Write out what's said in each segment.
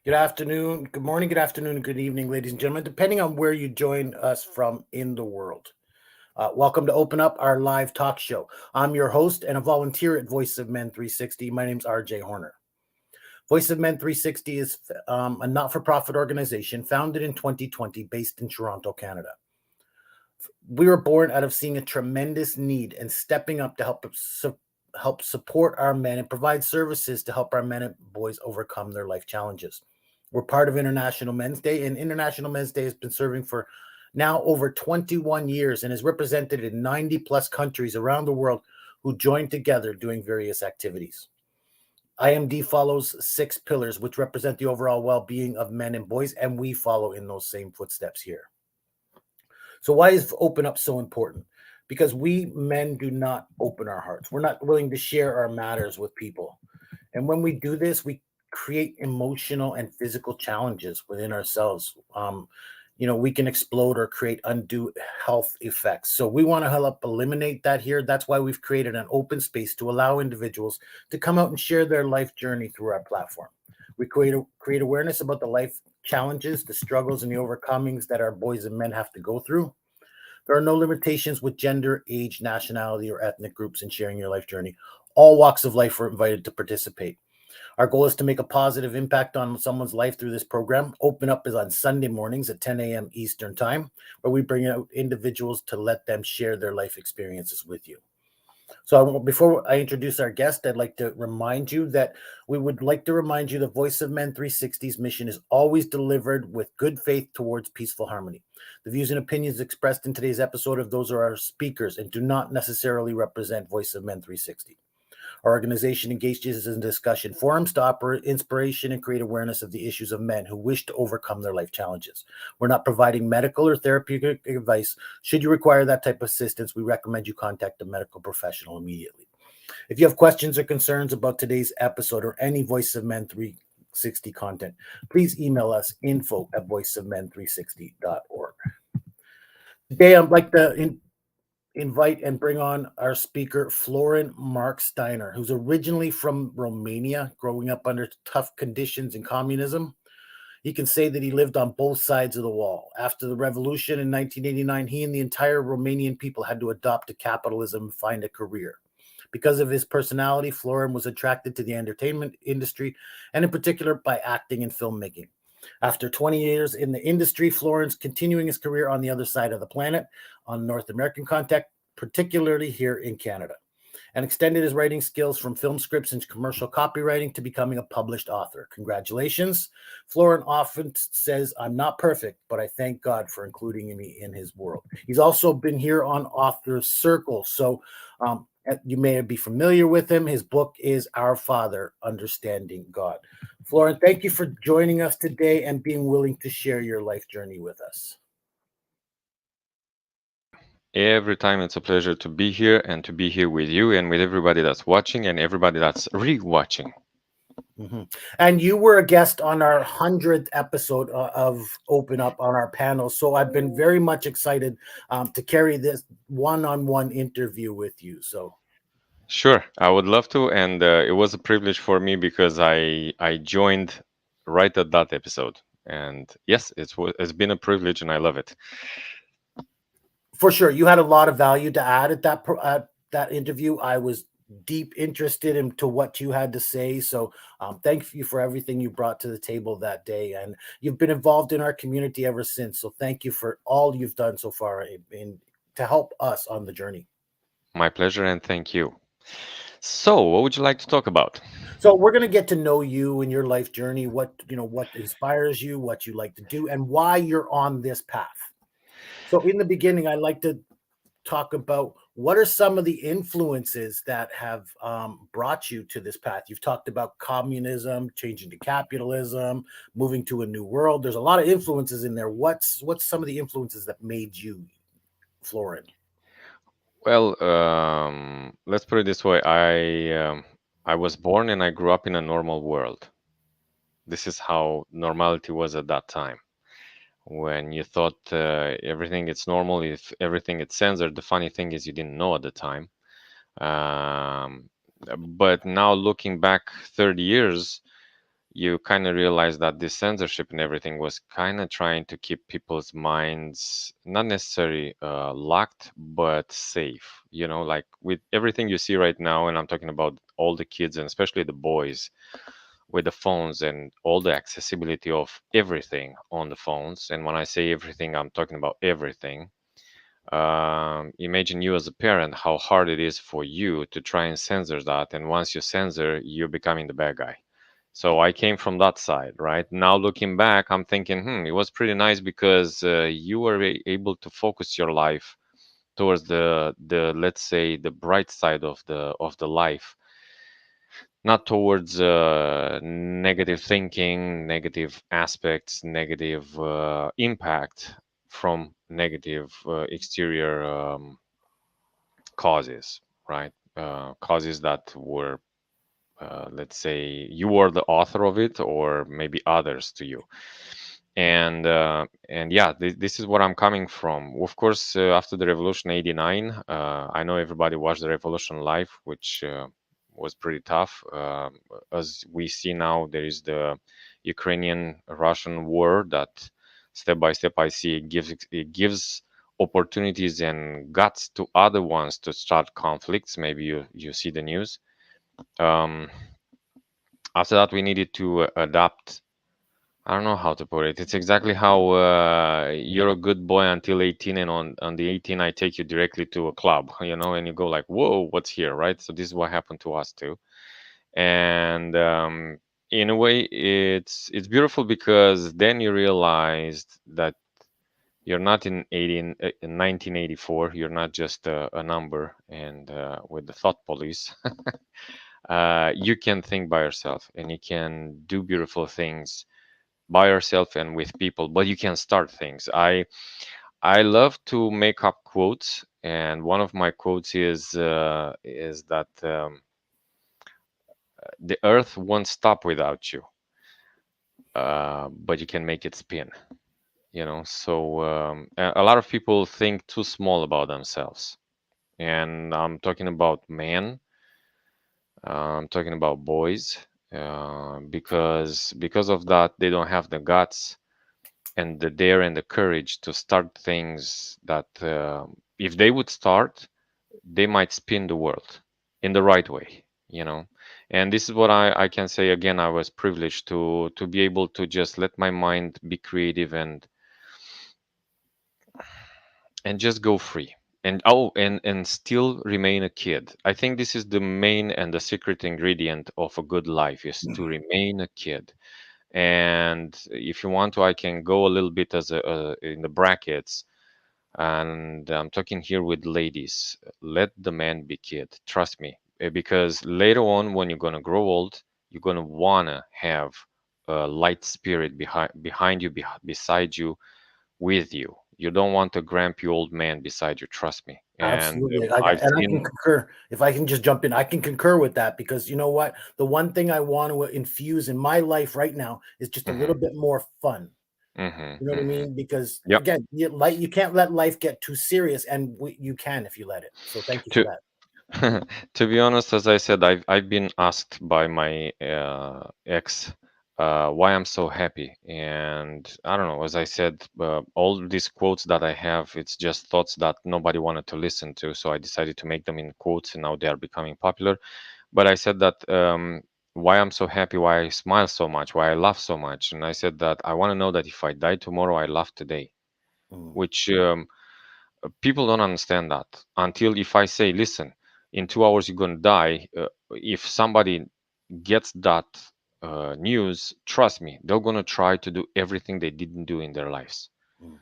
Good afternoon, good morning, good afternoon, and good evening, ladies and gentlemen, depending on where you join us from in the world. Welcome to Open Up, our live talk show. I'm your host and a volunteer at Voice of Men 360. My name's RJ Horner. Voice of Men 360 is a not for profit organization founded in 2020 based in Toronto, Canada. We were born out of seeing a tremendous need and stepping up to help support our men and provide services to help our men and boys overcome their life challenges. We're part of International Men's Day, and International Men's Day has been serving for now over 21 years and is represented in 90 plus countries around the world who join together doing various activities. IMD follows 6 pillars, which represent the overall well being of men and boys, and we follow in those same footsteps here. So, why is Open Up so important? Because we men do not open our hearts. We're not willing to share our matters with people. And when we do this, we create emotional and physical challenges within ourselves. We can explode or create undue health effects. So we want to help eliminate that here. That's why we've created an open space to allow individuals to come out and share their life journey through our platform. We create awareness about the life challenges, the struggles, and the overcomings that our boys and men have to go through. There are no limitations with gender, age, nationality, or ethnic groups in sharing your life journey. All walks of life are invited to participate. Our goal is to make a positive impact on someone's life through this program. Open Up is on Sunday mornings at 10 a.m. Eastern Time, where we bring out individuals to let them share their life experiences with you. So before I introduce our guest, I'd like to remind you that the Voice of Men 360's mission is always delivered with good faith towards peaceful harmony. The views and opinions expressed in today's episode of those are our speakers and do not necessarily represent Voice of Men 360. Our organization engages in discussion forums to offer inspiration and create awareness of the issues of men who wish to overcome their life challenges. We're not providing medical or therapeutic advice. Should you require that type of assistance, we recommend you contact a medical professional immediately. If you have questions or concerns about today's episode or any Voice of Men 360 content, please email us info@voiceofmen360.org. Today, I'd like to invite and bring on our speaker, Florin Marksteiner, who's originally from Romania, growing up under tough conditions in communism. He can say that he lived on both sides of the wall. After the revolution in 1989, he and the entire Romanian people had to adopt to capitalism and find a career. Because of his personality, Florin was attracted to the entertainment industry, and in particular by acting and filmmaking. After 20 years in the industry, Florin's continuing his career on the other side of the planet on North American content, particularly here in Canada, and extended his writing skills from film scripts and commercial copywriting to becoming a published author. Congratulations. Florin often says, "I'm not perfect, but I thank God for including me in his world." He's also been here on Author Circle, so you may be familiar with him. His book is Our Father, Understanding God. Florin, thank you for joining us today and being willing to share your life journey with us. Every time it's a pleasure to be here and to be here with you and with everybody that's watching and everybody that's re-watching. Mm-hmm. And you were a guest on our 100th episode of Open Up on our panel. So I've been very much excited to carry this one-on-one interview with you. So Sure, I would love to, and it was a privilege for me because I joined right at that episode, and yes, it's been a privilege, and I love it. for sure, you had a lot of value to add at that interview. I was deep interested into what you had to say. So thank you for everything you brought to the table that day. And you've been involved in our community ever since. So thank you for all you've done so far to help us on the journey. My pleasure, and thank you. So, what would you like to talk about? So we're going to get to know you and your life journey, what inspires you, what you like to do, and why you're on this path. So in the beginning, I like to talk about what are some of the influences that have brought you to this path. You've talked about communism, changing to capitalism, moving to a new world. There's a lot of influences in there. What's some of the influences that made you, Florin? Well, let's put it this way. I was born and I grew up in a normal world. This is how normality was at that time. When you thought everything is normal, if everything is censored, the funny thing is you didn't know at the time. Um, but now looking back 30 years, you kind of realize that this censorship and everything was kind of trying to keep people's minds not necessarily locked, but safe. You know, like with everything you see right now, and I'm talking about all the kids and especially the boys with the phones and all the accessibility of everything on the phones. And when I say everything, I'm talking about everything. Imagine you as a parent, how hard it is for you to try and censor that. And once you censor, you're becoming the bad guy. So I came from that side, right? Now looking back, I'm thinking, it was pretty nice because you were able to focus your life towards the let's say the bright side of the life, not towards negative thinking, negative aspects, negative impact from negative exterior causes, right? Causes that were, let's say, you were the author of it, or maybe others to you. And yeah, this is what I'm coming from. Of course, after the revolution '89, I know everybody watched the revolution live, which was pretty tough. As we see now, there is the Ukrainian-Russian war that step by step I see it gives opportunities and guts to other ones to start conflicts. Maybe you see the news. Um, After that, we needed to adapt. I don't know how to put it. It's exactly how you're a good boy until 18, and on the 18, I take you directly to a club, and you go like, "Whoa, what's here?" Right? So this is what happened to us too. And in a way, it's beautiful because then you realized that you're not in 1984. You're not just a number, and with the thought police, you can think by yourself, and you can do beautiful things by yourself and with people, but you can start things. I love to make up quotes, and one of my quotes is that the earth won't stop without you, but you can make it spin. So a lot of people think too small about themselves, and I'm talking about men. I'm talking about boys, because of that they don't have the guts and the dare and the courage to start things that if they would start, they might spin the world in the right way. And this is what I can say again. I was privileged to be able to just let my mind be creative and just go free, and still remain a kid. I think this is the main and the secret ingredient of a good life, is to remain a kid. And if you want to, I can go a little bit as in the brackets, and I'm talking here with ladies. Let the man be kid. Trust me, because later on, when you're gonna grow old, you're gonna wanna have a light spirit behind you, beside you, with you. You don't want a grumpy old man beside you. Trust me. And Absolutely. I've I can seen. concur. If I can just jump in, I can concur with that because you know what? The one thing I want to infuse in my life right now is just a Hmm. little bit more fun. Hmm. You know what I Hmm. mean? Because Yep. again, you can't let life get too serious, and you can if you let it. So thank you for To that. To be honest, as I said, I've been asked by my ex why I'm so happy, and I don't know. As I said, all these quotes that I have, it's just thoughts that nobody wanted to listen to, so I decided to make them in quotes, and now they are becoming popular. But I said that why I'm so happy, why I smile so much, why I laugh so much, and I said that I want to know that if I die tomorrow, I laugh today, Mm, which people don't understand that until if I say, listen, in 2 hours you're going to die. If somebody gets that news, trust me, they're going to try to do everything they didn't do in their lives. mm.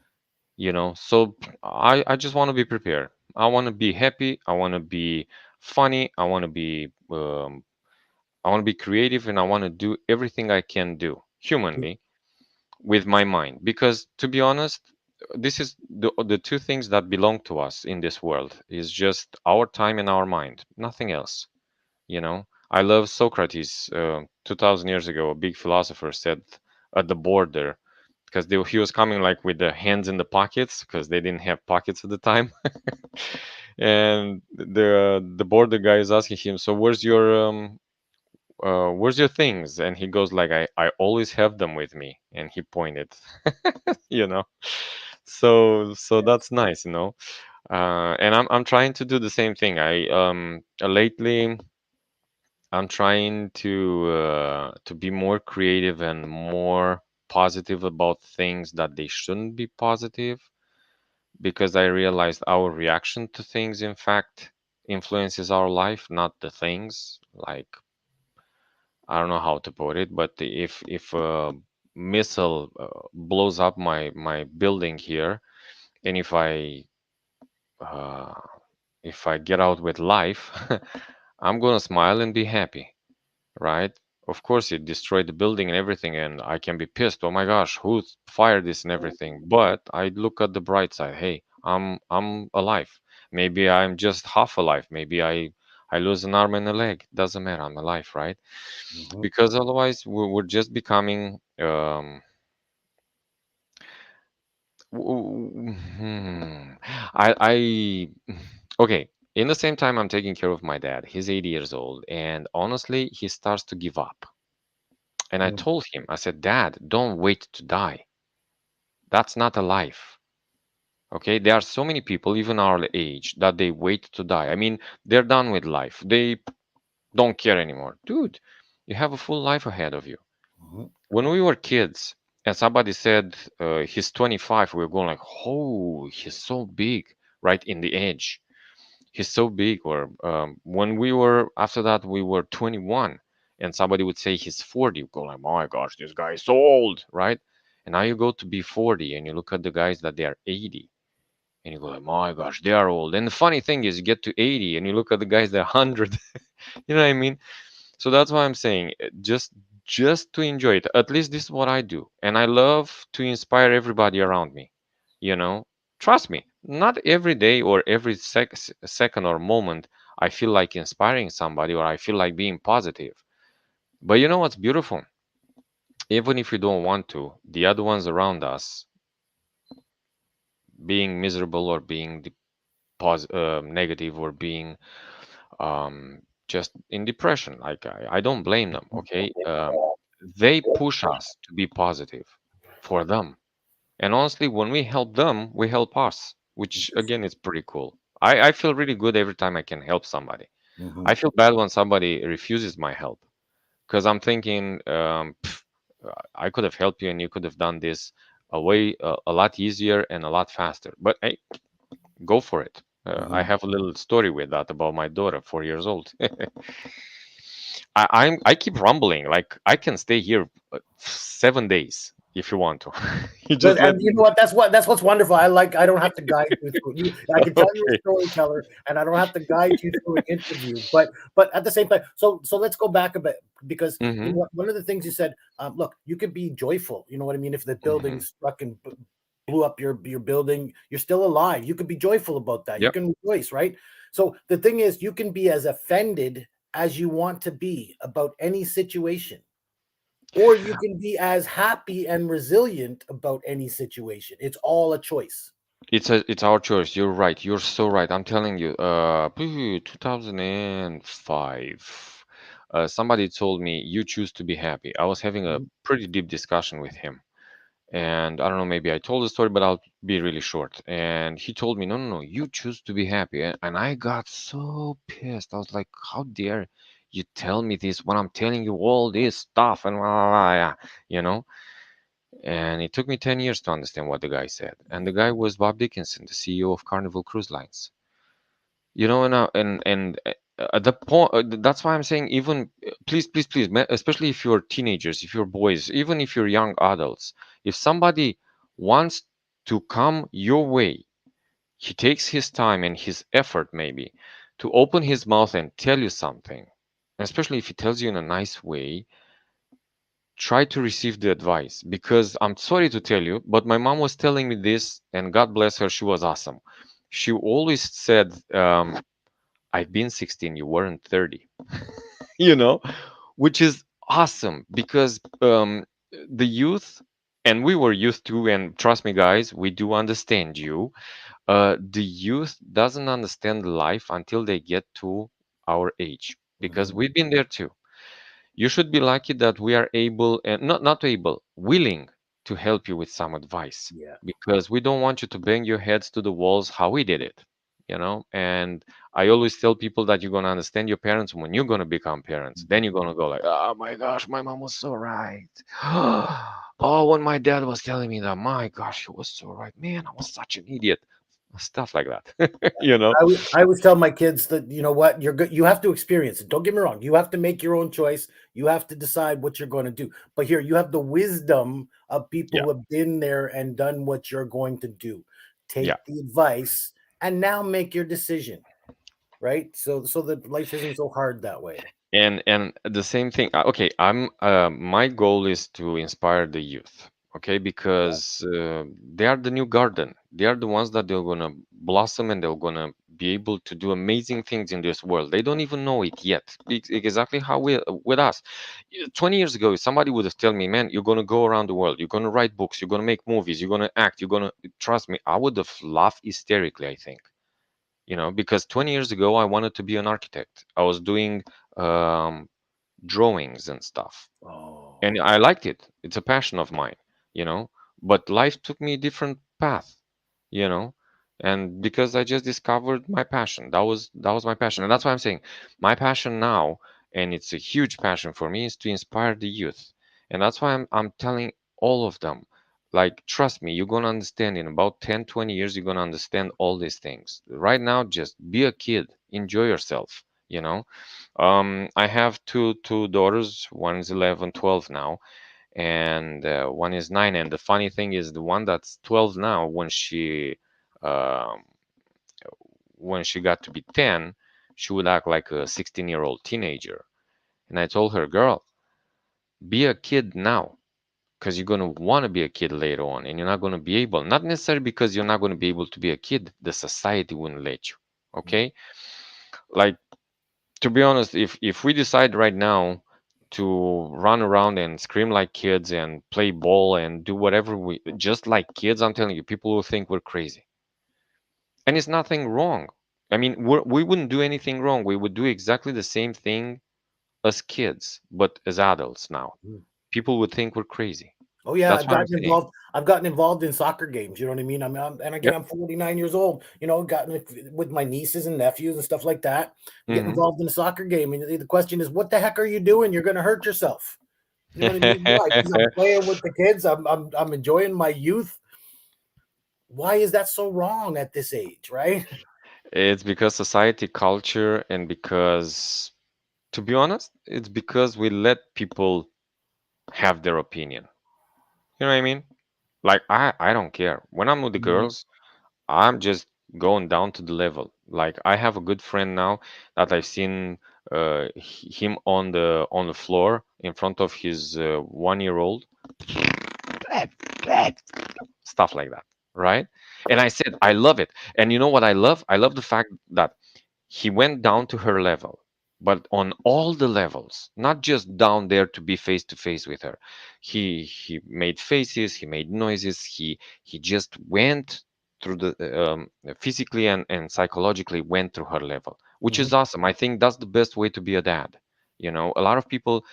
So I just want to be prepared. I want to be happy. I want to be funny. I want to be creative, and I want to do everything I can do humanly with my mind, because to be honest, this is the two things that belong to us in this world, is just our time and our mind, nothing else. I love Socrates. 2000 years ago, a big philosopher said at the border, because he was coming like with the hands in the pockets because they didn't have pockets at the time. And the border guy is asking him, so where's your where's your things? And he goes like, I always have them with me. And he pointed, you know. So that's nice, you know. And I'm trying to do the same thing. I lately I'm trying to be more creative and more positive about things that they shouldn't be positive, because I realized our reaction to things, in fact, influences our life, not the things. Like, I don't know how to put it, but if a missile blows up my building here, and uh, if I get out with life, I'm gonna smile and be happy, right? Of course, it destroyed the building and everything, and I can be pissed. Oh my gosh, who fired this and everything? But I look at the bright side. Hey, I'm alive. Maybe I'm just half alive. Maybe I lose an arm and a leg. Doesn't matter. I'm alive, right? Mhm. Because otherwise we're just becoming hmm, I okay. In the same time, I'm taking care of my dad. He's 80 years old, and honestly, he starts to give up. And I Mhm. told him, I said, Dad, don't wait to die. That's not a life. Okay, there are so many people, even our age, that they wait to die. I mean, they're done with life. They don't care anymore. Dude, you have a full life ahead of you. Mhm. When we were kids, and somebody said he's 25, we were going like, oh, he's so big, right in the edge. He's so big. Or when we were, after that, we were 21, and somebody would say he's 40. We go like, oh my gosh, this guy is so old, right? And now you go to be 40, and you look at the guys that they are 80, and you go like, my gosh, they are old. And the funny thing is, you get to 80, and you look at the guys that are 100. You know what I mean? So that's why I'm saying, just to enjoy it. At least this is what I do, and I love to inspire everybody around me. You know, trust me, not every day or every second or moment I feel like inspiring somebody or I feel like being positive. But you know what's beautiful? Even if you don't want to, the other ones around us being miserable or being negative or being just in depression. Like I don't blame them. Okay, they push us to be positive for them, and honestly, when we help them, we help us, which again is pretty cool. I feel really good every time I can help somebody. I Mhm. feel bad when somebody refuses my help because I'm thinking, I could have helped you and you could have done this a lot easier and a lot faster. But hey, go for it. I Mhm. have a little story with that about my daughter, 4 years old. I keep rumbling. Like I can stay here 7 days if you want to. You just But let and you me know know. what? That's what's wonderful. I don't have to guide you through you. I can tell you're a Okay. storyteller, and I don't have to guide you through an interview. But at the same time, so let's go back a bit because you know Mm-hmm. what, one of the things you said. Look, you could be joyful. You know what I mean? If the building Mm-hmm. struck and blew up your building, you're still alive. You could be joyful about that. You Yep. can rejoice, right? So the thing is, you can be as offended as you want to be about any situation, or you can be as happy and resilient about any situation. It's all a choice. It's our choice. You're right. You're so right. I'm telling you. 2005. Somebody told me you choose to be happy. I was having a Mhm, pretty deep discussion with him. And I don't know, maybe I told the story, but I'll be really short. And he told me, no, no, no, you choose to be happy. And I got so pissed. I was like, how dare you tell me this when I'm telling you all this stuff and blah, blah, blah, yeah, you know? And it took me 10 years to understand what the guy said. And the guy was Bob Dickinson, the CEO of Carnival Cruise Lines. You know, and at the point, that's why I'm saying, even please, please, please, especially if you're teenagers, if you're boys, even if you're young adults, if somebody wants to come your way, he takes his time and his effort maybe to open his mouth and tell you something, especially if he tells you in a nice way, try to receive the advice. Because I'm sorry to tell you, but my mom was telling me this, and God bless her, she was awesome. She always said, I've been 16, you weren't 30, you know, which is awesome because the youth, and we were youth too, and trust me, guys, we do understand you. The youth doesn't understand life until they get to our age because mhm, we've been there too. You should be lucky that we are able, and not able, willing to help you with some advice, Yeah. because we don't want you to bang your heads to the walls how we did it, you know. And I always tell people that you're going to understand your parents when you're going to become parents. Then you're going to go like, oh my gosh, my mom was so right. Oh, when my dad was telling me that, my gosh, he was so right, man, I was such an idiot. Stuff like that. You know. I always tell my kids that, you know what, you're good. You have to experience it. Don't get me wrong. You have to make your own choice. You have to decide what you're going to do. But here, you have the wisdom of people Yeah. who have been there and done what you're going to do. Yeah. Take the advice and now make your decision, right? So that life isn't so hard that way. And the same thing. Okay, my goal is to inspire the youth. Okay, Yeah. because they are the new garden. They are the ones that they're gonna blossom and they're gonna be able to do amazing things in this world. They don't even know it yet. Exactly how we with us. 20 years ago, if somebody would have told me, "Man, you're gonna go around the world. You're gonna write books. You're gonna make movies. You're gonna act. You're gonna trust me," I would have laughed hysterically, I think. Because 20 years ago, I wanted to be an architect. I was doing um, drawings and stuff. Oh. And I liked it. It's a passion of mine, you know. But life took me a different path, you know. And because I just discovered my passion. That was my passion. And that's why I'm saying my passion now, and it's a huge passion for me, is to inspire the youth. And that's why I'm telling all of them, like, trust me, you're gonna understand in about 10, 20 years, you're gonna understand all these things. Right now, just be a kid, enjoy yourself, you know. I have two daughters. One is 11, 12 now, and one is 9. And the funny thing is, the one that's 12 now, um, when she got to be 10, she would act like a 16-year-old teenager. And I told her, girl, be a kid now, because you're going to want to be a kid later on, and you're not going to be able. Not necessarily because you're not going to be able to be a kid. The society wouldn't let you. Okay, like, to be honest, if we decide right now to run around and scream like kids and play ball and do whatever we just like kids, I'm telling you, people will think we're crazy. And it's nothing wrong. I mean, we wouldn't do anything wrong. We would do exactly the same thing as kids, but as adults now. Mhm. People would think we're crazy. Oh yeah, That's what I'm saying. I've gotten involved in soccer games. You know what I mean? And again, Yep. I'm 49 years old. You know, gotten with my nieces and nephews and stuff like that. Get Hmm. involved in a soccer game, and the question is, what the heck are you doing? You're going to hurt yourself. You know what I mean? Why? Because I'm playing with the kids. I'm enjoying my youth. Why is that so wrong at this age, right? It's because society, culture, and because, to be honest, it's because we let people have their opinion. You know what I mean? Like, I don't care. When I'm with the Mhm. girls, I'm just going down to the level. Like, I have a good friend now that I've seen him on the floor in front of his 1 year old, stuff like that, right? And I said, I love it. And you know what I love? I love the fact that he went down to her level, but on all the levels, not just down there to be face to face with her. He made faces, he made noises, he just went through the physically and psychologically went through her level, which Mhm. is awesome. I think that's the best way to be a dad. A lot of people,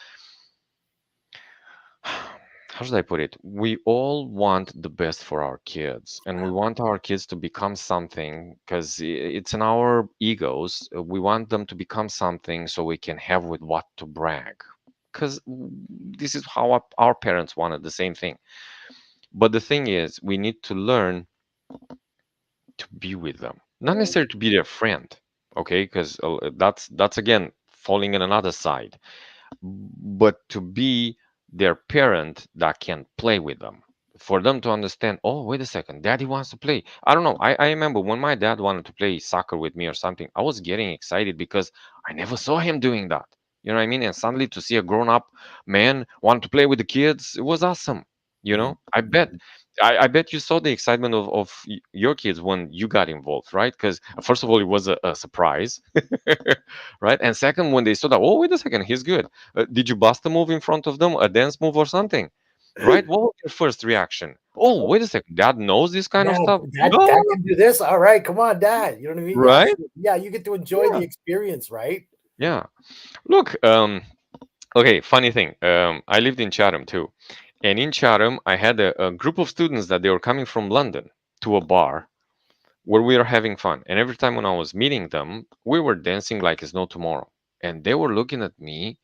how should I put it? We all want the best for our kids, and we want our kids to become something because it's in our egos. We want them to become something so we can have with what to brag. Because this is how our parents wanted the same thing. But the thing is, we need to learn to be with them, not necessarily to be their friend, okay? Because that's again falling in another side, but to be their parent that can play with them, for them to understand, oh, wait a second, daddy wants to play. I don't know. I remember when my dad wanted to play soccer with me or something, I was getting excited because I never saw him doing that. You know what I mean? And suddenly to see a grown up man want to play with the kids, it was awesome. Mhm. I bet. Mhm. I bet you saw the excitement of your kids when you got involved, right? Because first of all, it was a surprise, right? And second, when they saw that, oh, wait a second, he's good. Did you bust a move in front of them, a dance move or something? Right? What was your first reaction? Oh, wait a second, dad knows this kind of Dad, stuff. dad No, can do this. All right, come on, dad. You know what I mean? Yeah, right? yeah. You get to enjoy Yeah. the experience, right? Yeah. Look, Okay, funny thing. I lived in Chatham too, and in Chatham, I had a group of students that they were coming from London to a bar where we were having fun. And every time when I was meeting them, we were dancing like it's no tomorrow. And they were looking at me,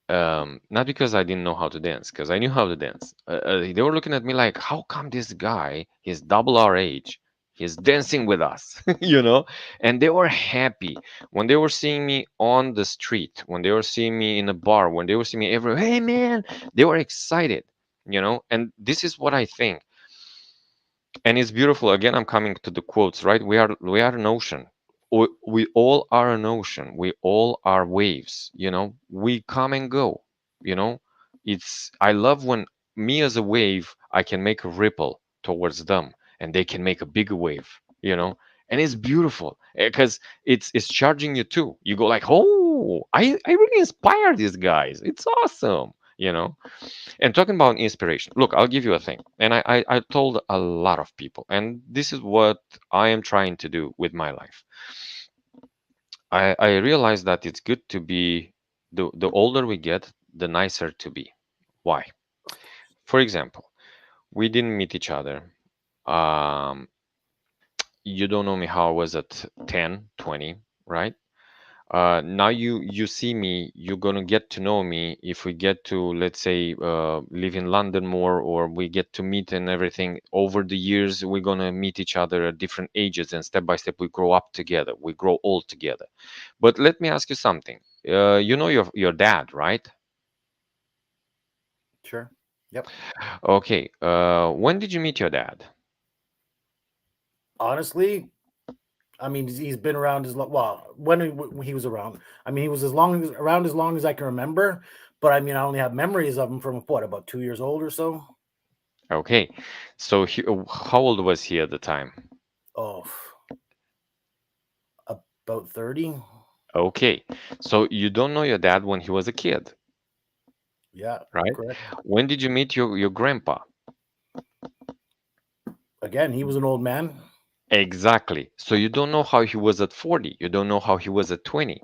not because I didn't know how to dance, because I knew how to dance. They were looking at me like, how come this guy, he's double our age, he's dancing with us, you know? And they were happy when they were seeing me on the street, when they were seeing me in a bar, when they were seeing me everywhere. Hey, man, they were excited, you know? And this is what I think. And it's beautiful. Again, I'm coming to the quotes, right? We are an ocean. We all are an ocean. We all are waves, you know. We come and go, you know. It's I love when me as a wave, I can make a ripple towards them and they can make a bigger wave, you know. And it's beautiful because it's charging you too. You go like, "Oh, I really inspire these guys. It's awesome." You know, and talking about inspiration, look, I'll give you a thing. And I told a lot of people, and this is what I am trying to do with my life. I realize that it's good to be, the older we get, the nicer to be. Why? For example, we didn't meet each other. Um, you don't know me how I was at 10, 20, right? Now you see me, you're gonna get to know me if we get to, let's say, live in London more, or we get to meet and everything. Over the years, we're gonna meet each other at different ages, and step by step we grow up together, we grow old together. But let me ask you something. You know your dad, right? Sure. Yep. Okay. When did you meet your dad? Honestly, I mean, he's been around as long. Well, when he was around, I mean, he was as long as around as long as I can remember. But I mean, I only have memories of him from what, about 2 years old or so. Okay. So how old was he at the time? Oh, about 30. Okay. So you don't know your dad when he was a kid, Yeah, right? correct. When did you meet your grandpa? Again, he was an old man. Exactly. So you don't know how he was at 40. You don't know how he was at 20.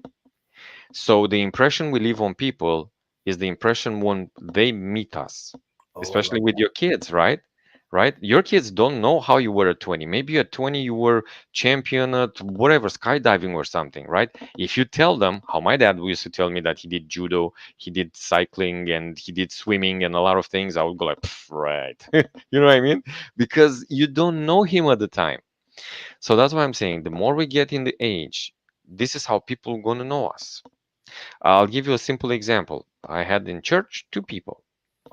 So the impression we leave on people is the impression when they meet us, Oh, I especially love with that. your kids, right? Right? Your kids don't know how you were at 20. Maybe at 20 you were champion at whatever, skydiving or something, right? If you tell them how my dad used to tell me that he did judo, he did cycling, and he did swimming and a lot of things, I would go like, "Pff, right." You know what I mean? Because you don't know him at the time. So that's why I'm saying the more we get in the age, this is how people are going to know us. I'll give you a simple example. I had in church two people,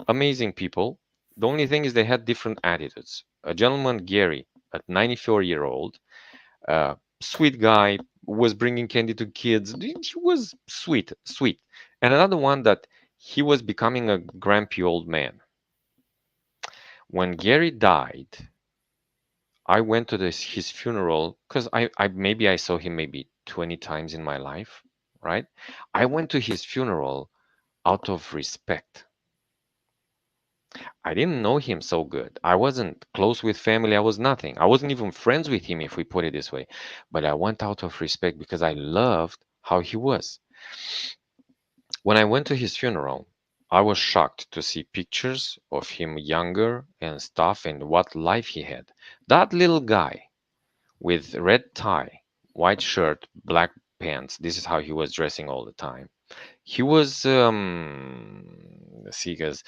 amazing people. The only thing is they had different attitudes. A gentleman, Gary, at 94-year-old, sweet guy, was bringing candy to kids. He was sweet, sweet. And another one that he was becoming a grumpy old man. When Gary died, I went to his funeral because I maybe I saw him maybe 20 times in my life, right? I went to his funeral out of respect. I didn't know him so good. I wasn't close with family. I was nothing. I wasn't even friends with him, if we put it this way. But I went out of respect because I loved how he was. When I went to his funeral, I was shocked to see pictures of him younger and stuff and what life he had. That little guy with red tie, white shirt, black pants. This is how he was dressing all the time. He was let's see, guys.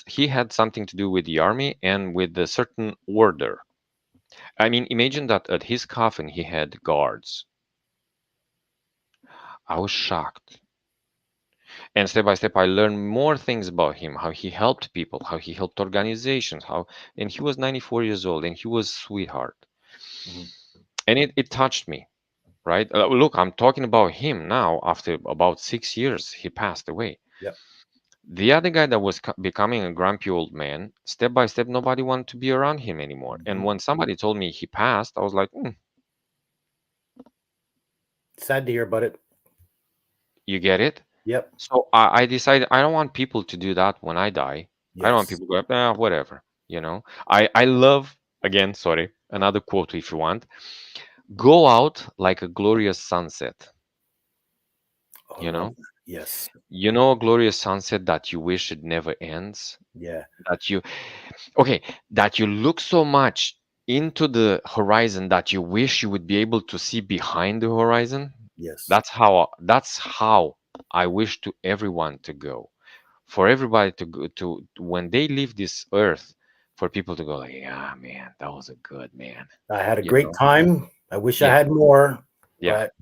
He had something to do with the army and with a certain order. I mean, imagine that at his coffin he had guards. I was shocked. And step by step I learned more things about him, how he helped people, how he helped organizations, how and he was 94 years old and he was sweetheart. Mhm. And it touched me, right? Look, I'm talking about him now after about 6 years he passed away. Yep. The other guy that was becoming a grumpy old man, step by step, nobody wanted to be around him anymore. And Mhm. when somebody told me he passed, I was like, Sad to hear about it. you get it? Yep. So I decided I don't want people to do that when I die. I don't want Yes. people to go, whatever. I love, again, sorry, another quote if you want. Go out like a glorious sunset, Oh, I you love know? that. Yes. You know, a glorious sunset that you wish it never ends, Yeah. that you okay, that you look so much into the horizon that you wish you would be able to see behind the horizon. Yes. That's how I wish to everyone to go. For everybody to go to when they leave this earth, for people to go like, yeah, man, that was a good man. I had a You great know? time. I wish I Yeah, had more, yeah, but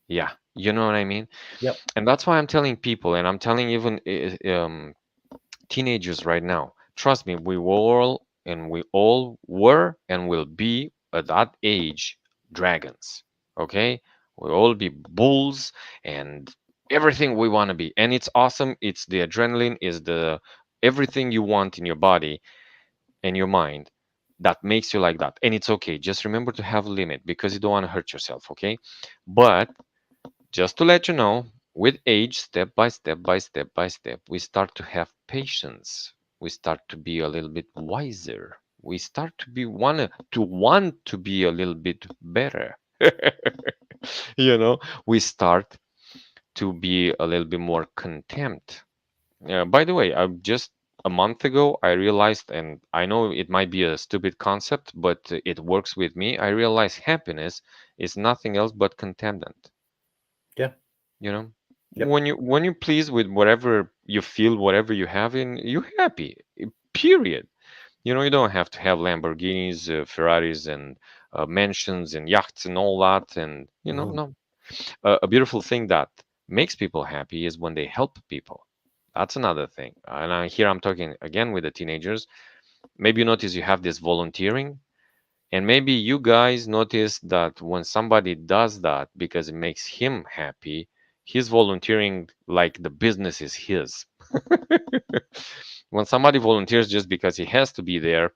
yeah. You know what I mean? yep. And that's why I'm telling people, and I'm telling even teenagers right now. Trust me, we all were and will be at that age dragons. Okay? We'll all be bulls and everything we want to be. And it's awesome. It's the adrenaline, is the everything you want in your body and your mind that makes you like that. And it's okay. Just remember to have a limit because you don't want to hurt yourself, okay? But just to let you know, with age, step by step by step by step, we start to have patience. We start to be a little bit wiser. We start to be want to be a little bit better. You know, we start to be a little bit more contempt. By the way, just a month ago, I realized, and I know it might be a stupid concept, but it works with me. I realized happiness is nothing else but contentment. Yeah. You know, Yep. when you pleased with whatever you feel, whatever you have, in you're happy. Period. You know, you don't have to have Lamborghinis, Ferraris, and mansions and yachts and all that. And Mhm. no. A beautiful thing that makes people happy is when they help people. That's another thing. And here I'm talking again with the teenagers. Maybe you notice you have this volunteering, and maybe you guys notice that when somebody does that because it makes him happy, he's volunteering like the business is his. When somebody volunteers just because he has to be there,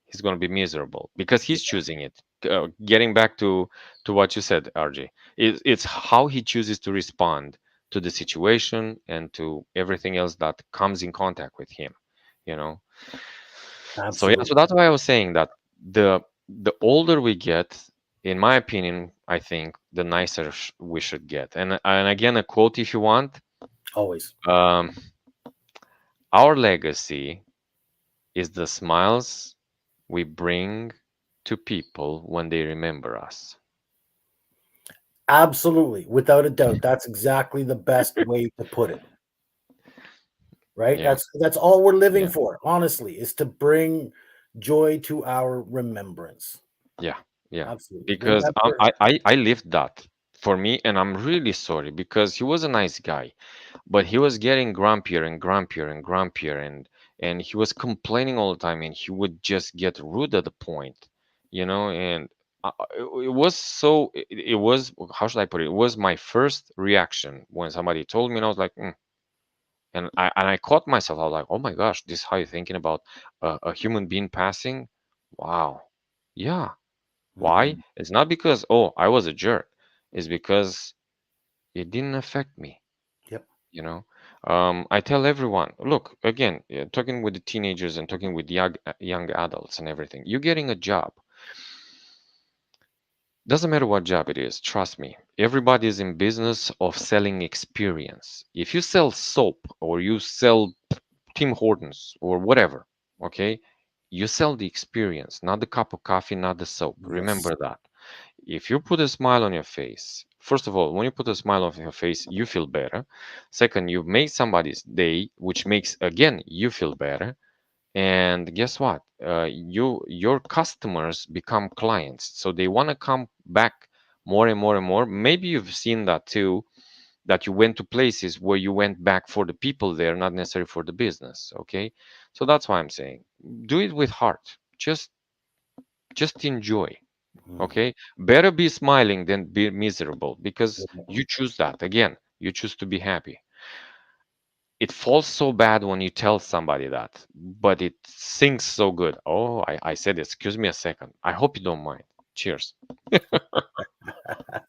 he's going to be miserable because he's choosing it. Getting back to what you said, RJ, it's how he chooses to respond to the situation and to everything else that comes in contact with him. You know, so yeah, so Absolutely. that's why I was saying that the older we get, in my opinion, I think the nicer we should get. And again, a quote if you want. Always. Um, our legacy is the smiles we bring to people when they remember us. Absolutely. Without a doubt. That's exactly the best way to put it. Right? Yeah, That's all we're living yeah, for, honestly, is to bring joy to our remembrance. yeah, yeah. Absolutely. Because Remember. I lived that for me, and I'm really sorry because he was a nice guy, but he was getting grumpier and grumpier and grumpier, and he was complaining all the time, and he would just get rude at the point, and it was so it was, how should I put it? It was my first reaction when somebody told me, and I was like, and I caught myself. I was like, oh my gosh, this is how you're thinking about a human being passing? Wow. Yeah. Why? Mhm. It's not because, oh, I was a jerk. It's because it didn't affect me, Yep. you know? I tell everyone, look, again, talking with the teenagers and talking with young adults and everything, you're getting a job. Doesn't matter what job it is, trust me. Everybody is in business of selling experience. If you sell soap or you sell Tim Hortons or whatever, okay? You sell the experience, not the cup of coffee, not the soap. Yes. Remember that. If you put a smile on your face, first of all, when you put a smile on your face, you feel better. Second, you make somebody's day, which makes again you feel better. And guess what? Your customers become clients, so they want to come back more and more and more. Maybe you've seen that too, that you went to places where you went back for the people there, not necessarily for the business. Okay, so that's why I'm saying do it with heart. Just enjoy. Mhm. Okay, better be smiling than be miserable because Yep. you choose that. Again, you choose to be happy. It falls so bad when you tell somebody that, but it sings so good. Oh, I said, excuse me a second. I hope you don't mind. Cheers. I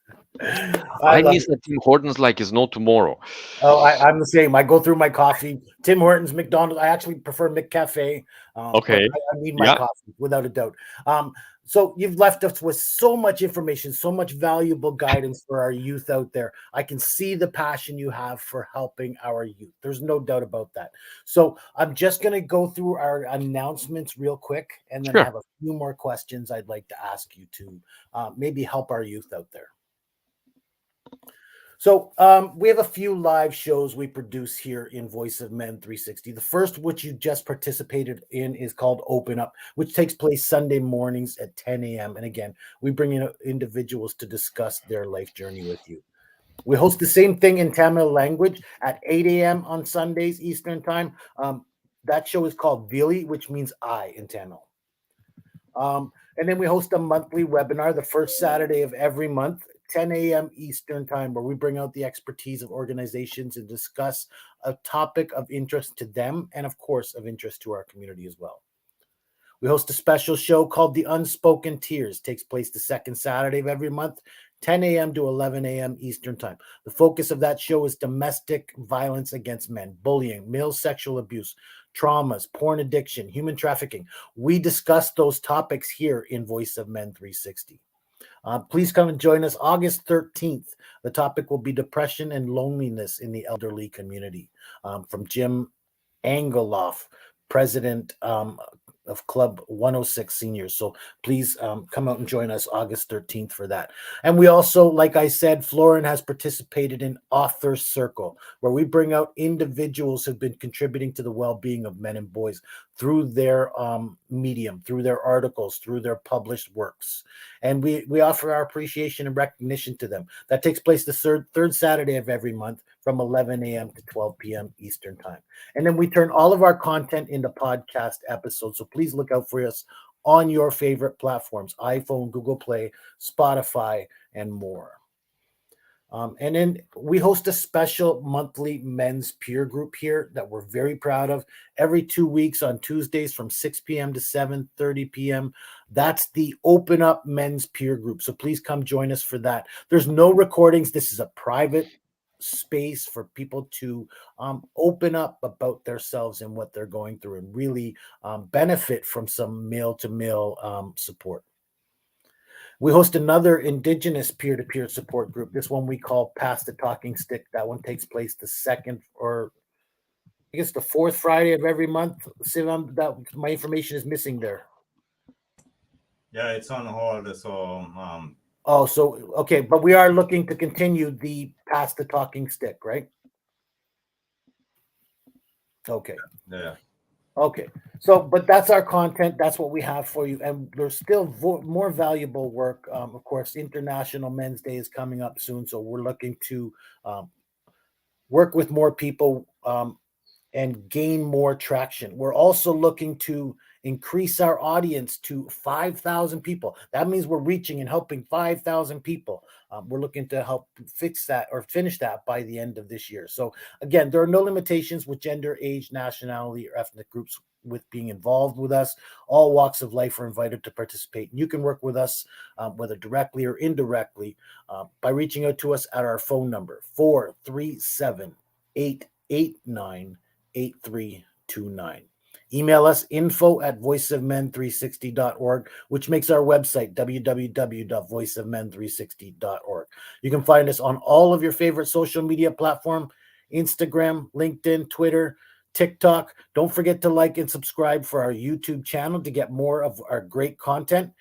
I love miss it. the Tim Hortons like it's no tomorrow. Oh, I'm the same. I go through my coffee. Tim Hortons, McDonald's. I actually prefer McCafe, but Okay. I need my Yeah. coffee without a doubt. Um, So you've left us with so much information, so much valuable guidance for our youth out there. I can see the passion you have for helping our youth. There's no doubt about that. So I'm just going to go through our announcements real quick, and then I Sure. have a few more questions I'd like to ask you to maybe help our youth out there. So we have a few live shows we produce here in Voice of Men 360. The first, which you just participated in, is called Open Up, which takes place Sunday mornings at 10 a.m. And again, we bring in individuals to discuss their life journey with you. We host the same thing in Tamil language at 8 a.m. on Sundays Eastern Time. That show is called Vili, which means I in Tamil. And then we host a monthly webinar the first Saturday of every month, 10 a.m. Eastern Time, where we bring out the expertise of organizations and discuss a topic of interest to them and, of course, of interest to our community as well. We host a special show called The Unspoken Tears. It takes place the second Saturday of every month, 10 a.m. to 11 a.m. Eastern Time. The focus of that show is domestic violence against men, bullying, male sexual abuse, traumas, porn addiction, human trafficking. We discuss those topics here in Voice of Men 360. Please come and join us August 13th. The topic will be depression and loneliness in the elderly community, from Jim Angeloff, president of Club 106 Seniors. So please come out and join us August 13th for that. And we also, like I said, Florin has participated in Author Circle, where we bring out individuals who've been contributing to the well-being of men and boys through their medium, through their articles, through their published works. And we offer our appreciation and recognition to them. That takes place the third Saturday of every month from 11 a.m. to 12 p.m. Eastern Time. And then we turn all of our content into podcast episodes. So please look out for us on your favorite platforms: iPhone, Google Play, Spotify, and more. And then we host a special monthly men's peer group here that we're very proud of every 2 weeks on Tuesdays from 6 p.m. to 7:30 p.m. That's the Open Up Men's Peer Group. So please come join us for that. There's no recordings. This is a private space for people to open up about themselves and what they're going through and really benefit from some male to male support. We host another Indigenous peer to peer support group. This one we call Pass the Talking Stick. That one takes place the second, or I guess the fourth Friday of every month. Sivam, that my information is missing there. Yeah, it's on hold. So Oh, so okay, but we are looking to continue the Pass the Talking Stick, right? Okay. yeah. Okay. So, but that's our content. That's what we have for you. And there's still more valuable work. Of course, International Men's Day is coming up soon. So we're looking to um, work with more people and gain more traction. We're also looking to increase our audience to 5,000 people. That means we're reaching and helping 5,000 people. We're looking to help fix that or finish that by the end of this year. So again, there are no limitations with gender, age, nationality, or ethnic groups with being involved with us. All walks of life are invited to participate. And you can work with us, whether directly or indirectly, by reaching out to us at our phone number, 437 889 8329. Email us info at voiceofmen360.org, which makes our website www.voiceofmen360.org. You can find us on all of your favorite social media platform: Instagram, LinkedIn, Twitter, TikTok. Don't forget to like and subscribe for our YouTube channel to get more of our great content.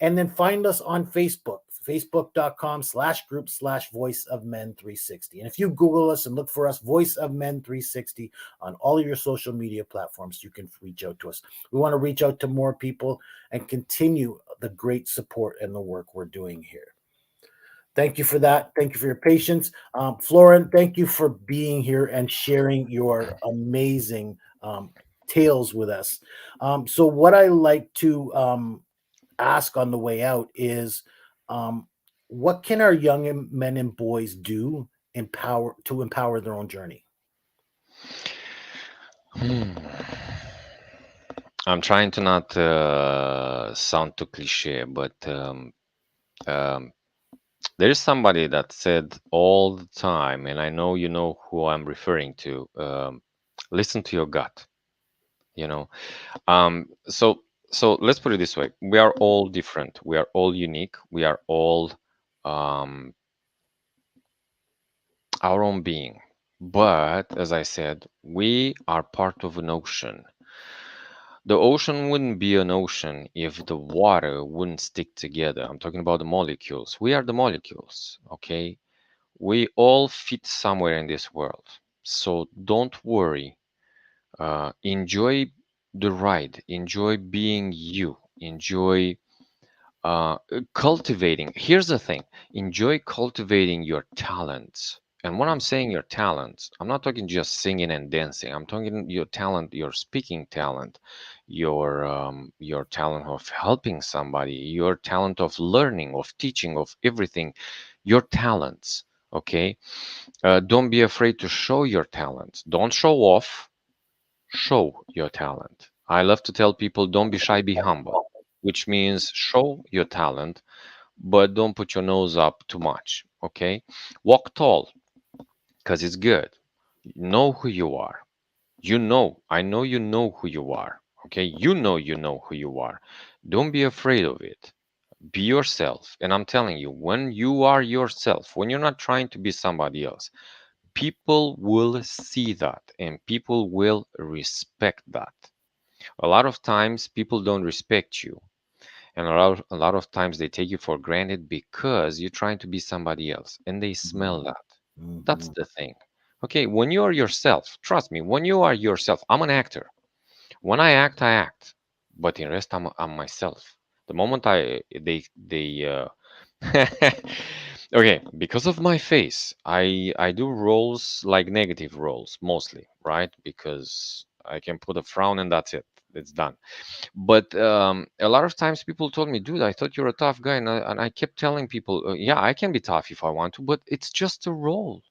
And then find us on Facebook, facebook.com/group/Voice of Men 360. And if you Google us and look for us, Voice of Men 360, on all of your social media platforms, you can reach out to us. We want to reach out to more people and continue the great support and the work we're doing here. Thank you for that. Thank you for your patience. Florin, thank you for being here and sharing your amazing tales with us. So what I like to ask on the way out is, um, what can our young men and boys do to empower their own journey? Hmm. I'm trying to not sound too cliche, but there's somebody that said all the time, and I know you know who I'm referring to. Listen to your gut. You know, so So let's put it this way: we are all different, we are all unique, we are all um, our own being. But as I said, we are part of an ocean. The ocean wouldn't be an ocean if the water wouldn't stick together. I'm talking about the molecules. We are the molecules, okay? We all fit somewhere in this world. So don't worry. Enjoy the ride. Enjoy being you. Enjoy cultivating. Here's the thing: enjoy cultivating your talents. And when I'm saying your talents, I'm not talking just singing and dancing. I'm talking your talent, your speaking talent, your talent of helping somebody, your talent of learning, of teaching, of everything, your talents. Okay, don't be afraid to show your talents. Don't show off, show your talent. I love to tell people, don't be shy, be humble, which means show your talent, but don't put your nose up too much. Okay, walk tall because it's good. Know who you are. I know you know who you are. Okay, you know who you are. Don't be afraid of it. Be yourself. And I'm telling you, when you are yourself, when you're not trying to be somebody else, people will see that and people will respect that. A lot of times people don't respect you, and a lot of times they take you for granted because you're trying to be somebody else and they smell that. That's Mm-hmm. the thing. Okay, when you are yourself, trust me, when you are yourself, I'm an actor. When I act, but in rest, I'm myself. The moment okay, because of my face, I do roles like negative roles mostly, right? Because I can put a frown and that's it. It's done. But a lot of times people told me, dude, I thought you're a tough guy. And I kept telling people, yeah, I can be tough if I want to, but it's just a role.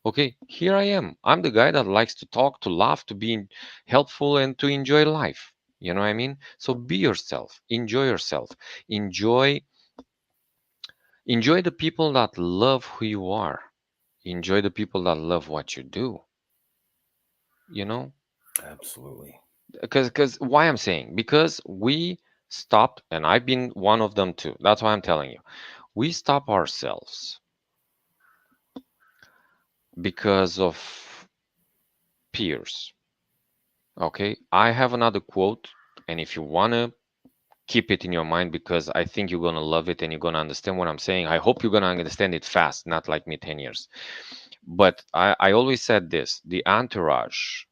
Okay, here I am. I'm the guy that likes to talk, to laugh, to be helpful, and to enjoy life. You know what I mean? So be yourself, enjoy yourself, enjoy enjoy the people that love who you are, enjoy the people that love what you do. You know, Absolutely. because why I'm saying because we stopped, and I've been one of them too. That's why I'm telling you, we stop ourselves because of peers. Okay, I have another quote, and if you wanna keep it in your mind because I think you're gonna love it and you're gonna understand what I'm saying. I hope you're gonna understand it fast, not like me 10 years. But I always said this: the entourage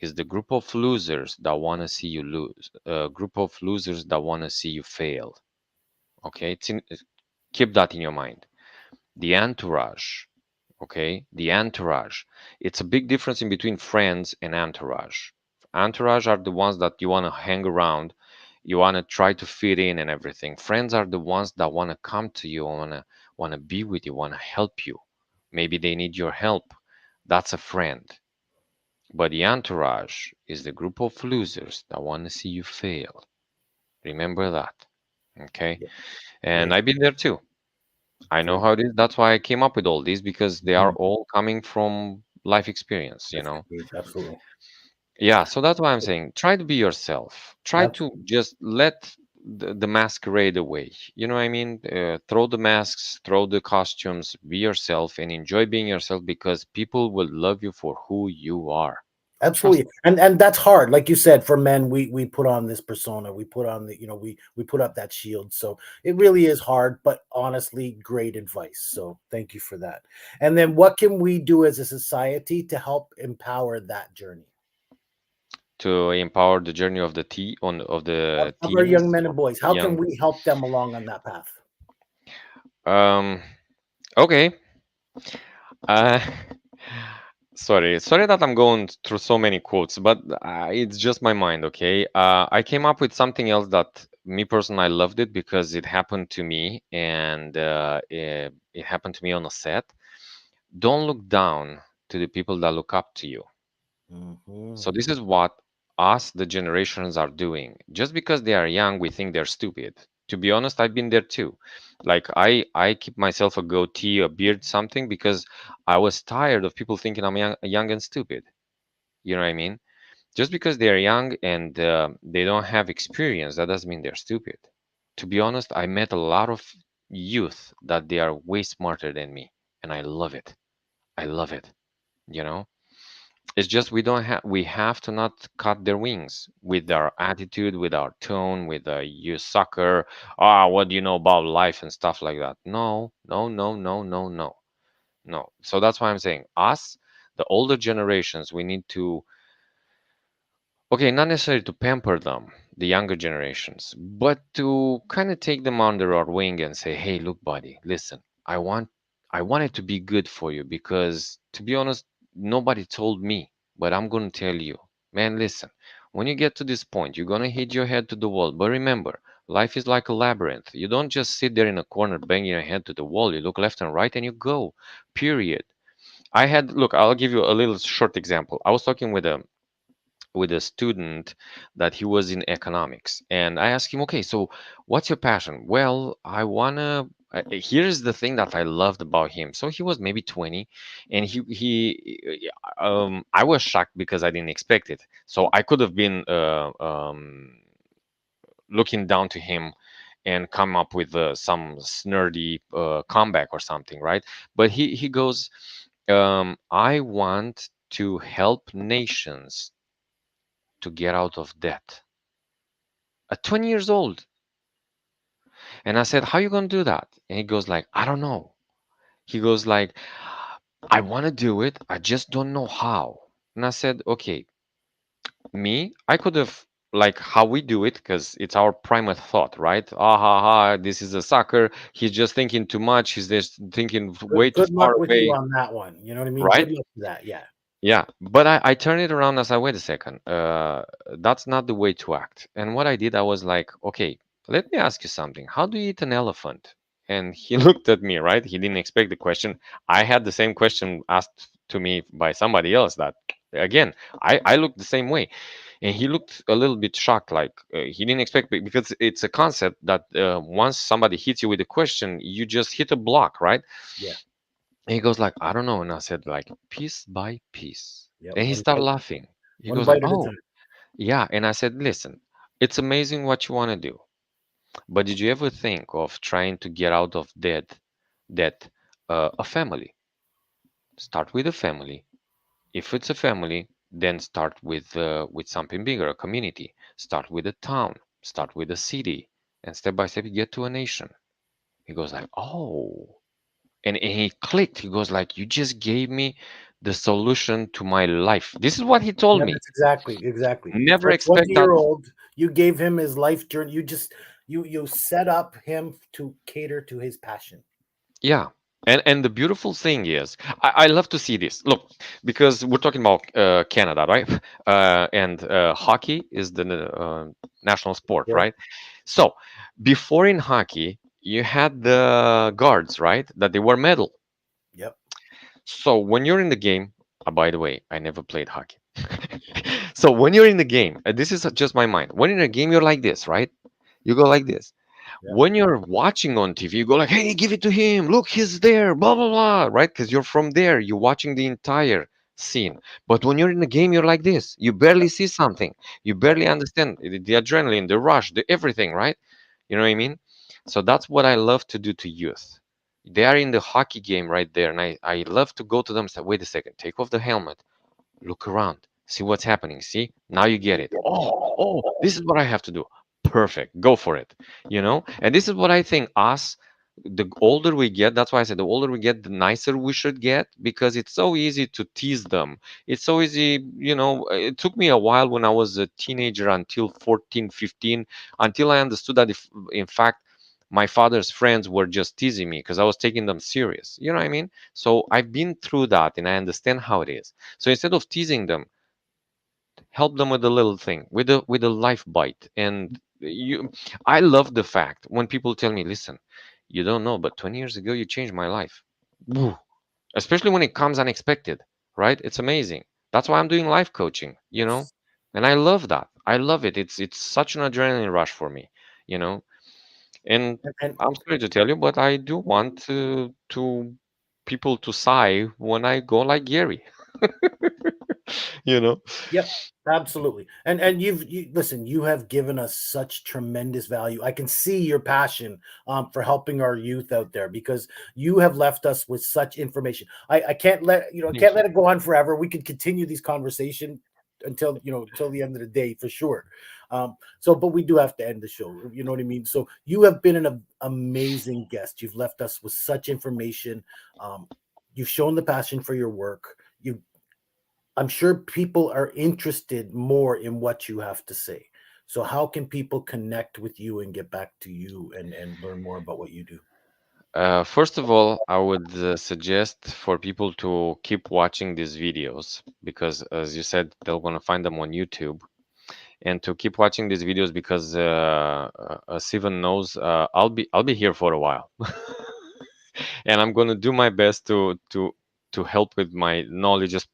is the group of losers that wanna see you lose, a group of losers that wanna see you fail. Okay, keep that in your mind. The entourage, okay, the entourage. It's a big difference in between friends and entourage. Entourage are the ones that you want to hang around, you want to try to fit in and everything. Friends are the ones that want to come to you, want to be with you, want to help you. Maybe they need your help. That's a friend. But the entourage is the group of losers that want to see you fail. Remember that. Okay? Yeah. And Very, I've been there too. I know very. how it is. That's why I came up with all these because they are Mhm. all coming from life experience, you Life know. experience, absolutely. Yeah, so that's why I'm saying try to be yourself. Try to Absolutely. just let the masquerade away. You know what I mean? Throw the masks, throw the costumes, be yourself and enjoy being yourself because people will love you for who you are. Trust Absolutely. And that's hard. Like you said, for men, we put on this persona, we put on the, we put up that shield. So it really is hard, but honestly, great advice. So thank you for that. And then what can we do as a society to help empower that journey to empower the journey of the of the of our young teens men or and boys? How can young. we help them along on that path? Um, okay. Uh, sorry that I'm going through so many quotes, but it's just my mind, okay? I came up with something else that me personally I loved it because it happened to me and it happened to me on a set. Don't look down to the people that look up to you. So Mhm. this is what us, the generations, are doing. Just because they are young, we think they're stupid. To be honest, I've been there too. Like I keep myself a goatee, a beard, something because I was tired of people thinking I'm young and stupid. You know what I mean? Just because they're young and they don't have experience, that doesn't mean they're stupid. To be honest, I met a lot of youth that they are way smarter than me, and I love it. I love it. You know, it's just we have to not cut their wings with our attitude, with our tone, with you sucker. Ah, what do you know about life and stuff like that? No, no, no, no, no, no, no. So that's why I'm saying us, the older generations, we need to. Okay, not necessarily to pamper them, the younger generations, but to kind of take them under our wing and say, "Hey, look, buddy, listen, I want it to be good for you because, to be honest, nobody told me, but I'm going to tell you, man, listen, when you get to this point, you're going to hit your head to the wall. But remember, life is like a labyrinth. You don't just sit there in a corner banging your head to the wall. You look left and right and you go, period." Look, I'll give you a little short example. I was talking with a student that he was in economics, and I asked him, okay, so what's your passion? Well, I wanna here's the thing that I loved about him. So he was maybe 20, and I was shocked because I didn't expect it. So I could have been looking down to him and come up with some snurdy comeback or something, right? But he goes, I want to help nations to get out of debt at 20 years old. And I said, how you going to do that? And he goes like, I don't know. He goes like, I want to do it. I just don't know how. And I said, okay, I could have like how we do it because it's our primal thought, right? Ah ha ha, this is a sucker. He's just thinking too much. He's just thinking way too Good far luck with you away, on that one. You know what I mean? right? Good luck with that. Yeah. Yeah, but I turned it around and I said, wait a second, that's not the way to act. And what I did, I was like, okay, let me ask you something. How do you eat an elephant? And he looked at me, right? He didn't expect the question. I had the same question asked to me by somebody else that, again, I looked the same way. And he looked a little bit shocked, like he didn't expect it because it's a concept that once somebody hits you with a question, you just hit a block, right? Yeah. And he goes like, I don't know. And I said like, piece by piece. Yeah. And he started laughing. He One goes like, bite at a oh, time. yeah. And I said, listen, it's amazing what you want to do. But did you ever think of trying to get out of debt, a family? Start with a family. If it's a family, then start with something bigger, a community. Start with a town. Start with a city. And step by step, you get to a nation. He goes like, oh. And he clicked. He goes like, you just gave me the solution to my life. This is what he told Yeah, me. that's exactly. Never For a expect that. 20-year-old, you gave him his life journey. You set up him to cater to his passion. Yeah. And the beautiful thing is, I love to see this. Look, because we're talking about Canada, right? And hockey is the national sport, Sure. right? So before in hockey, you had the guards, right? That they were metal. Yep. So when you're in the game, by the way, I never played hockey. So when you're in the game, this is just my mind. When in a game, you're like this, right? You go like this. Yep. When you're watching on TV, you go like, "Hey, give it to him! Look, he's there!" Blah blah blah, right? Because you're from there, you're watching the entire scene. But when you're in the game, you're like this. You barely see something. You Yep. barely understand the adrenaline, the rush, the everything, right? You know what I mean? So that's what I love to do to youth. They are in the hockey game right there, and I love to go to them and say, "Wait a second, take off the helmet. Look around. See what's happening. See? Now you get it. Oh, this is what I have to do. Perfect. Go for it. You know? And this is what I think the older we get, that's why I said the older we get, the nicer we should get because it's so easy to tease them. It's so easy, it took me a while when I was a teenager until 14, 15, until I understood that if in fact my father's friends were just teasing me because I was taking them serious. You know what I mean? So I've been through that and I understand how it is. So instead of teasing them, help them with a little thing, with a life bite. And I love the fact when people tell me, "Listen, you don't know, but 20 years ago you changed my life." Woo. Especially when it comes unexpected, right? It's amazing. That's why I'm doing life coaching. Yes. And I love that. I love it. It's such an adrenaline rush for me, you know. And And I'm sorry to tell you, but I do want to people to sigh when I go like Gary. you know. Yep, absolutely. And listen, you have given us such tremendous value. I can see your passion for helping our youth out there because you have left us with such information. I can't let Thank can't you. let it go on forever. We could continue these conversation until until the end of the day for sure. So but we do have to end the show. You know what I mean? So you have been an amazing guest. You've left us with such information. Um, you've shown the passion for your work. You I'm sure people are interested more in what you have to say. So how can people connect with you and get back to you and learn more about what you do? First of all, I would suggest for people to keep watching these videos because, as you said, they're going to find them on YouTube, and to keep watching these videos because, as Steven knows, I'll be here for a while, and I'm going to do my best to help with my knowledge as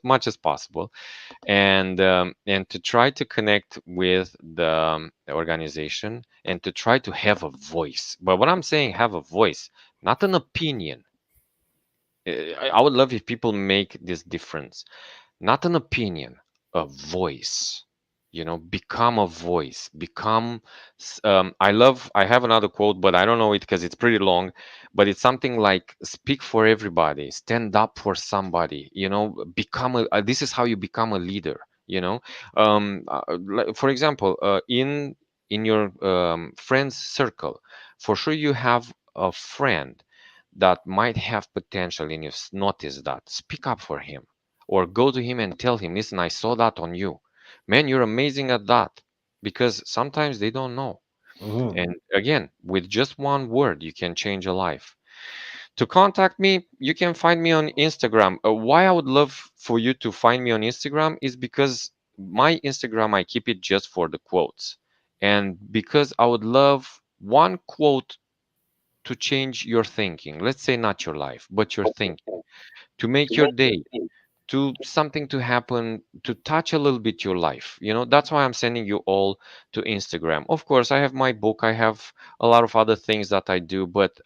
much as possible, and to try to connect with the organization and to try to have a voice. But what I'm saying, have a voice, not an opinion. I would love if people make this difference. Not an opinion, a voice. Become a voice. I have another quote, but I don't know it because it's pretty long. But it's something like speak for everybody, stand up for somebody. This is how you become a leader. For example, in your friends circle, for sure you have a friend that might have potential and you've noticed that. Speak up for him or go to him and tell him, listen, I saw that on you. Man, you're amazing at that. Because sometimes they don't know. Mhm. And again, with just one word, you can change a life. To contact me, you can find me on Instagram. Why I would love for you to find me on Instagram is because my Instagram, I keep it just for the quotes. And because I would love one quote to change your thinking. Let's say not your life, but your thinking, to make your day, to something to happen, to touch a little bit your life. That's why I'm sending you all to Instagram. Of course, I have my book, I have a lot of other things that I do, but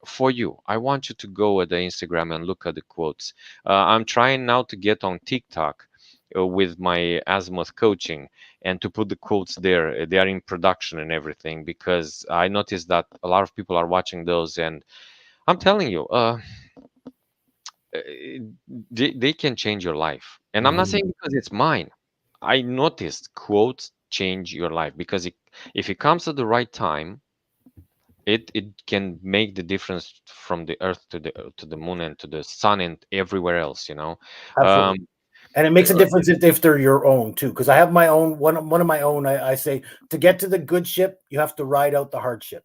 for you, I want you to go at the Instagram and look at the quotes. I'm trying now to get on TikTok with my azimuth coaching and to put the quotes there. They are in production and everything because I noticed that a lot of people are watching those, and I'm telling you, uh, they can change your life. And I'm not Mhm. saying because it's mine. I noticed quotes change your life because if it comes at the right time, it can make the difference from the earth to the moon and to the sun and everywhere else. Absolutely. Um, And it makes a uh, difference if they're your own too. Because I have my own one of my own. I say to get to the good ship, you have to ride out the hardship.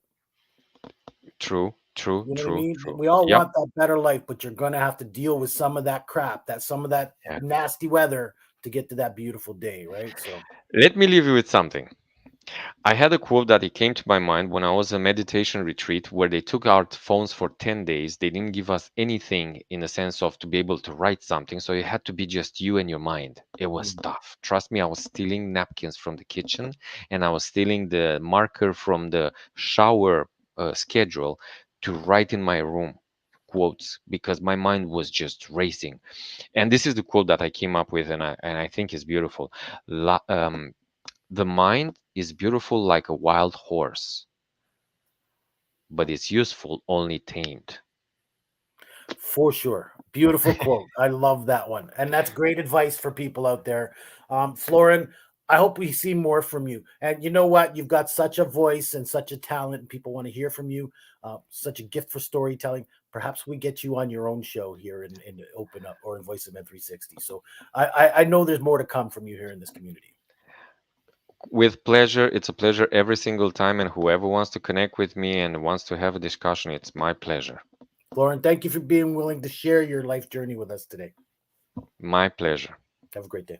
true, true, You know what I true, mean? true. We all Yep. want that better life, but you're gonna have to deal with some of that crap, some of that Yeah. nasty weather to get to that beautiful day, right? So Let me leave you with something. I had a quote that it came to my mind when I was a meditation retreat where they took our phones for 10 days. They didn't give us anything in the sense of to be able to write something. So it had to be just you and your mind. It was mm, tough. Trust me, I was stealing napkins from the kitchen and I was stealing the marker from the shower schedule to write in my room quotes because my mind was just racing. And this is the quote that I came up with, and I think is beautiful. The mind is beautiful like a wild horse, but it's useful only tamed. for sure. Beautiful quote. I love that one. And that's great advice for people out there. Florin, I hope we see more from you. And you know what? You've got such a voice and such a talent, and people want to hear from you. Such a gift for storytelling. Perhaps we get you on your own show here in Open Up or in Voice of Men 360. So I know there's more to come from you here in this community. With pleasure, it's a pleasure every single time, and whoever wants to connect with me and wants to have a discussion, it's my pleasure. Florin, thank you for being willing to share your life journey with us today. My pleasure. Have a great day.